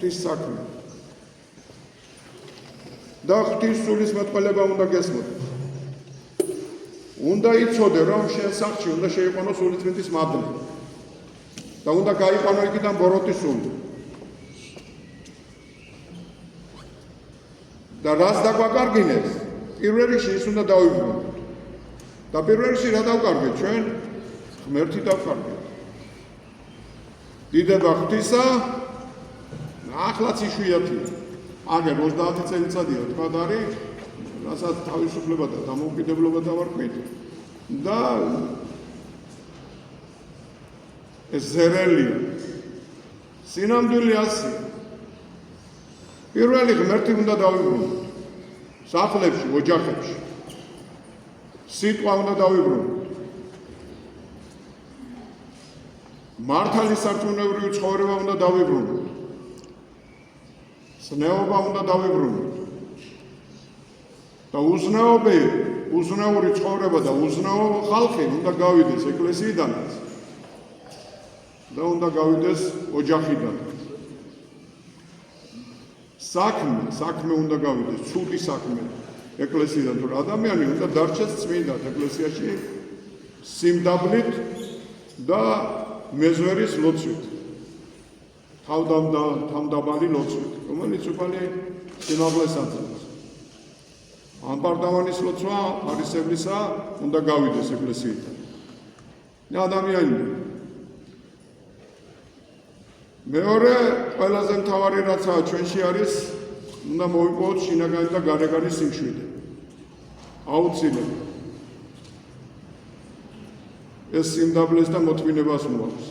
ღვთის საქმე. და ღვთის სულის მეტყველება უნდა გესმოთ. უნდა იცოდე, რომ შენ სახლში უნდა შეიყვანო სულიწმინდის მადლი. და უნდა გაიყვანო იქიდან ბოროტის სული. და რას დაგვაკარგინეს? პირველ რიგში ის უნდა დავიბრუნოთ. და პირველ რიგში რა დავკარგეთ ჩვენ? ღმერთი დავკარგეთ. დიდება ღვთისა, ახლაც იშვიათია. აგერ 30 წელიწადია თქვა არის, რასაც თავისუფლება და დამოუკიდებლობა დავარქვით და ეს ზერელია. სინამდვილე ასია. პირველი ღმერთი უნდა დავიბრუნოთ. სახლებში, ოჯახებში. სიტყვა უნდა დავიბრუნოთ. მართალი სარწმუნოებრივი ცხოვრება უნდა დავიბრუნოთ. ზნეობა უნდა დავიბრუნოთ. და უზნეური ცხოვრება და უზნეო ხალხი უნდა გავიდეს ეკლესიიდანაც. და უნდა გავიდეს ოჯახიდანაც. საქმე უნდა გავიდეს, ცუდი საქმე ეკლესიიდან, თუ ადამიანი უნდა დარჩეს წმინდად ეკლესიაში სიმდაბლით და მეზვერის ლოცვით. თავდაბალი ლოცვით, რომელიც უფალი სიმაღლეს აძლევს. ამბარდავანის ლოცვა ფარისევლისა უნდა გავიდეს ეკლესიიდან. ადამიანი მეორე ყველაზე მთავარი რაცაა ჩვენში არის, უნდა მოვიპოვოთ შინაგანი და გარეგანი სიმშვიდე. აუცილებლად. ეს სიმდაბლეს და მოთმინებას მოაქვს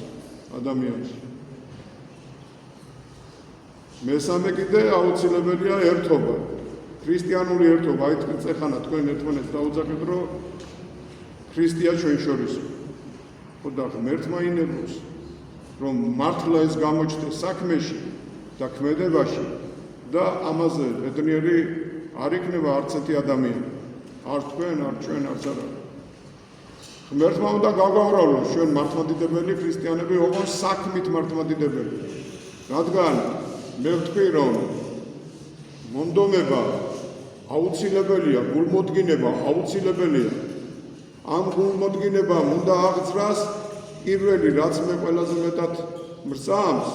ადამიანს. მესამე კიდე აუცილებელია ერთობა. ქრისტიანული ერთობა, აი წეხანა თქვენ ერთმანეთს დაუძახეთ, რომ ქრისტია ჩვენ შორისო. ხოდა ღმერთმა ინებობს, რომ მართლა ეს გამოჩნდეს საქმეში და ქმედებაში და ამაზე ბედნიერი არ იქნება არც ერთი ადამიანი. არ თქვენ, არ ჩვენ, არც არა. ღმერთმა უნდა გავგავრავოთ ჩვენ მართლმადიდებელი ქრისტიანები ოღონ საქმით მართლმადიდებელი. რადგან მე ვთქვი, რომ მონდომება აუცილებელია, გულმოდგინება აუცილებელია. ამ გულმოდგინებამ უნდა აღძრას პირველი, რაც მე ყველაზე მეტად მრწამს,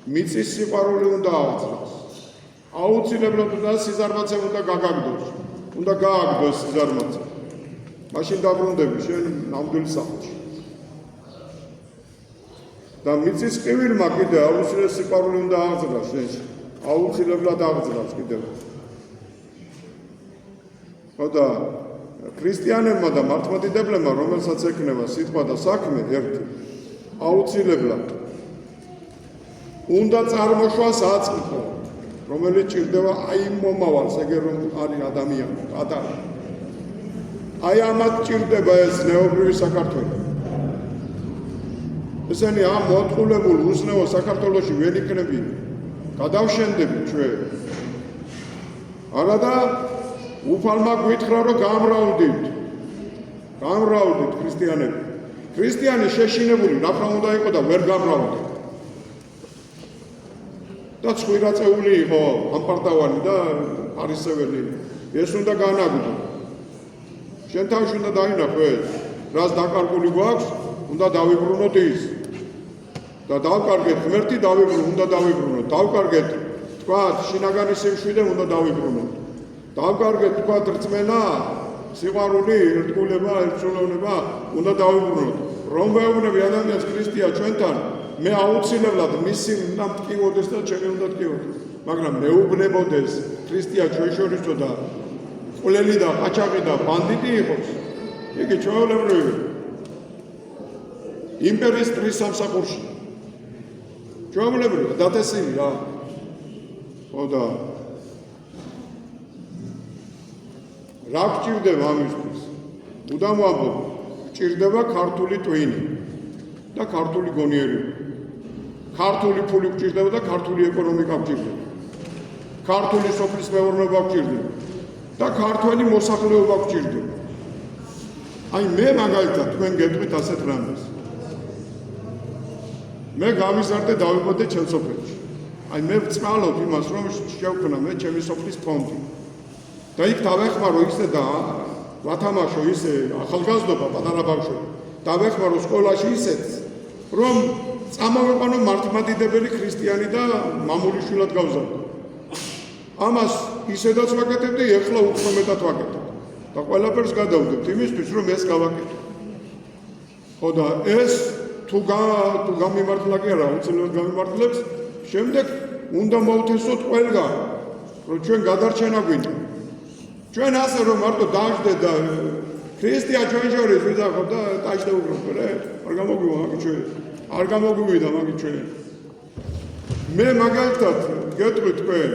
მიწის სიყვარული უნდა აღძრას. აუცილებლად უნდა სიზარმაცე უნდა გაგაგდოს. უნდა გააგდოს სიზარმაცე. მაშინ დაბრუნდები შენ ნამდვილ სახლში. და მიწის ყივილმა კიდე აუცილებლად სიყვარული უნდა აღძრას შენში. აუცილებლად აღძრას კიდევ. ხოდა ქრისტიანებმა და მართლმადიდებლებმა, რომელსაც ექნება სიტყვა და საქმე ერთი, აუცილებლად უნდა წარმოშვას აწყო, რომელიც ჭირდება აი მომავალს, ეგერ რომ არის ადამიანი, პატარა. აი ამათ ჭირდება ეს ნეობრივი საქართველო. ესენი ამ მოწყულებულ უზნეო საქართველოში ვერ იქნები, გადავშენდები ჩვენ. არადა უფალმა გვითხრა, რომ გამრავლდით ქრისტიანები. ქრისტიანი შეშინებული ნახა უნდა იყო და ვერ გამრავლდა. და ცხვირაწეული იყო ამპარტავანი და ფარისეველი. ეს უნდა განაგდო. შენ თავში უნდა დაინახო ეს. რას დაკარგული გვაქვს, უნდა დავიბრუნოთ ის. და დავკარგეთ ღმერთი, უნდა დავიბრუნოთ. დავკარგეთ თქვა შინაგანი სიმშვიდე, უნდა დავიბრუნოთ. დავკარგეთ თქვა რწმენა, სიყვარული, ერთგულება, ერთწლოვნება, უნდა დავიბრუნოთ. რომ ვეუბნები ადამიანს ქრისტია ჩვენთან, მე აუცილებლად მისი უნდა მტკივოდეს და ჩემი უნდა მტკივოდეს. მაგრამ მეუბნებოდეს ქრისტია ჩვენ შორისო და ყვლელი და ყაჩაღი და ბანდიტი იყოს, იგი ჩვეულებრივი იმპერიის დღისამსახურში. ჩვეულებრივი დათესილი რა. ხოდა რა გჭირდება ამისთვის? მუდამ ვამბობ, გჭირდება ქართული ტვინი და ქართული გონიერება. ქართული ფული გჭირდება და ქართული ეკონომიკა გჭირდება. ქართული სოფლის მეურნეობა გჭირდება და ქართული მოსახლეობა გჭირდება. აი მე მაგალითად თქვენ გეტყვით ასეთ რამეს. მე გამიზარდე დავიბადე ჩემ სოფელში. აი მე ვწვალობ იმას, რომ შევქმნა მე ჩემი სოფლის ფონდი. და იქ დავეხმარო ისე და ვათამაშო ისე ახალგაზრდობა პატარა ბავშვები. დავეხმარო სკოლაში ისეთ, რომ წამოვეყანო მართლმადიდებელი ქრისტიანი და მამულიშვილად გავზარდო. ამას ისედაც ვაკეთებდი, ეხლა უფრო მეტად ვაკეთებ. და ყველაფერს გადავდებთ იმისთვის, რომ ეს გავაკეთო. ხო და ეს თუ გამიმართლა კი არა, უცილებლად გამიმართლებს, შემდეგ უნდა მოვთესოთ ყველგან, რომ ჩვენ გადარჩენა გვინდა. ჩვენ ასე რომ მარტო დაждდეთ და ქრისტია ჩვენ შორის ვიზახოთ და დაждდე უკროთ, არ გამოგვივა მაგით ჩვენ. არ გამოგვივიდა მაგით ჩვენ. მე მაგალითად გეტყვი თქვენ,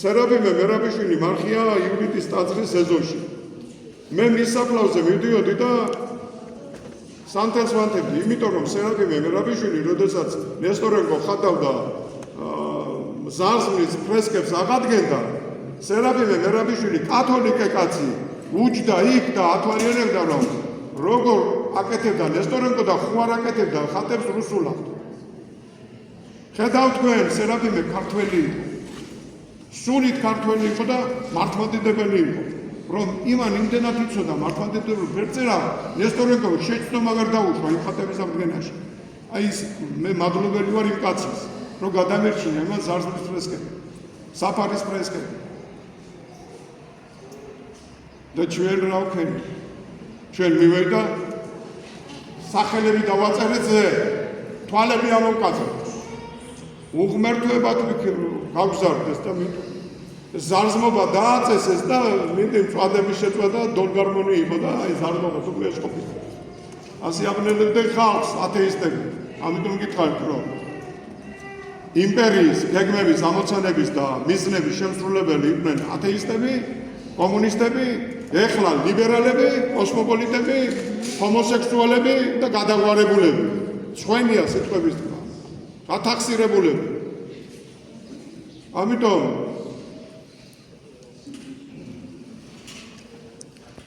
სერაფიმე მერაბიშვილი მარხია ივრიტის ტაძრის ეზოში. მე მის საფლავზე მივდიოდი და სანთელს ვანთებდი, იმიტომ რომ სერაფიმე მერაბიშვილი, როდესაც ნესტორენკო ხატავდა ზარზმის ფრესკებს აღადგენდა, სერაფიმე მერაბიშვილი კათოლიკე კაცი უჯდა იქ და ათვალიერებდა, რომ როგორ აკეთებდა ნესტორენკო და ხო არ აკეთებდა ხატებს რუსულად. ხედავთ თქვენ, სერაფიმე ქართველი იყო. სულით ქართველი იყო და მართლმადიდებელი იყო. რომ იმან იმდენად იცოდა მართლმადიდებლურ ფერწერა, ნესტორენკომ შეცდომა ვერ დაუშვა იმ ხატების აღდგენაში. აი ის მე მადლობელი ვარ იმ კაცის, რომ გადამერჩინა იმას ზარზმის ფრესკები, საფარის ფრესკები. და ჩვენ რა ვქენი? ჩვენ მივედა სახელები დავაწერეთ ზე, თვალები ამოვკაცოთ. უღმერთვებად გავგზავნეს და ზარზმობა დააწესეს და მინდა მწვადების შეწყვეტა დოლგარმონი იყო და აი ზარზმობა თუ ეშყოფით. ასე აბნელებდნენ ხალხს ათეისტები. ამიტომ გითხარით, რომ იმპერიის, გეგმების, ამოცანების და მიზნების შემსრულებელი იყვნენ ათეისტები, კომუნისტები, ეხლა ლიბერალები, კოსმოპოლიტები, ჰომოსექსუალები და გადაგვარებულები. ცხენია სიტყვების თქმა. გათახსირებულები. ამიტომ